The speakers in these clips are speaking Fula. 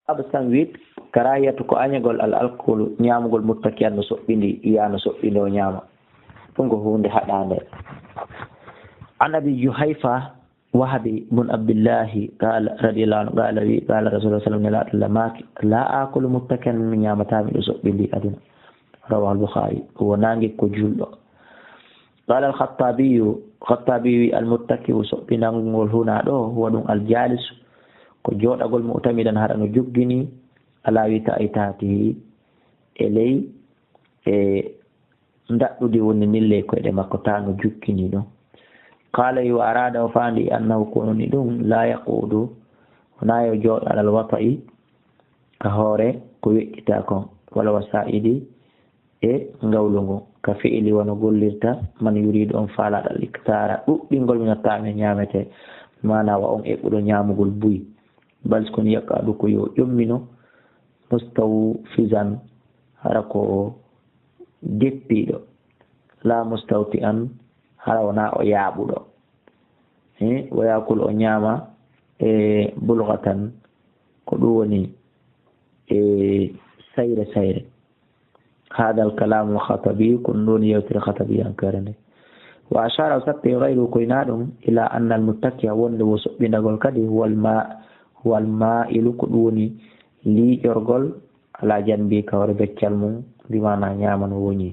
absan wit karayatu ko anyagol al alcool nyamugol muttakiyan no sobbindi iya no sobbindi o nyama tungo hunde hadande an abi juhayfa wahabi bin abdullah qala radiyallahu anhu qala rasulullah sallallahu alaihi wasallam la akulu muttakiyan min nyamata mi sobbindi adina rawahu al-bukhari wa nangi ko juldo قال الخطابي المتكئ سبنانغول هنا دو هو دون الجالس ko joɗagol mu'tamidan haɗa no joggini ala wita itati eley ndaɗɗude woni nille koyɗe makko ta no jukkini ɗum qala yo arada o fandi annahu kono ni ɗum la yaqudu wona yo joɗo alal wata'i ka hoore ko weƴƴita kon wala wasa'idi e ngawlugo ka fi'ili wono gollirta man yuridu on faalaɗa liktara ɗuɗɗingol minattame ñamete mana wa on eɓɓuɗo ñamugol buy bal kon yakadu ko yo ƴommino mustawfizan hara ko deppiɗo la mustawti an hara wona o yaaɓuɗo o yakul o ñaama e bulgatan ko ɗum woni e sayre sayre هذا الكلام الخطبي كنون يوتر خطبي أنكرني وأشار وسبي غير كينادهم إلى أن المتكئ وند وسبين قول كدي هو الماء كدوني لي يرغل على جنبي كوربك كلمون بمعنى نياما وني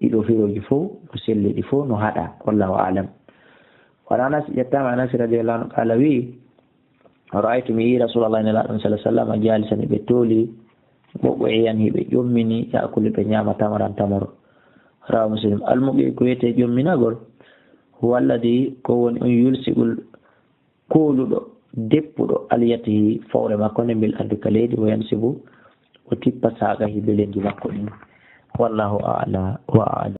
إذا في رجفو وسل لفو نهدا والله أعلم وأنا يتام أنس رضي الله عنه قال وي رأيت مي رسول الله صلى الله عليه وسلم جالسا بتولي وعيان هي بيومني يأكل بنيامة تمران تمر رواه مسلم المبي كويت يومنا قول هو الذي كون يلصق كل دبر عليته فور ما كون بالأرض كليد وينسب وتبصاغه بلند ما كون والله أعلى وأعلم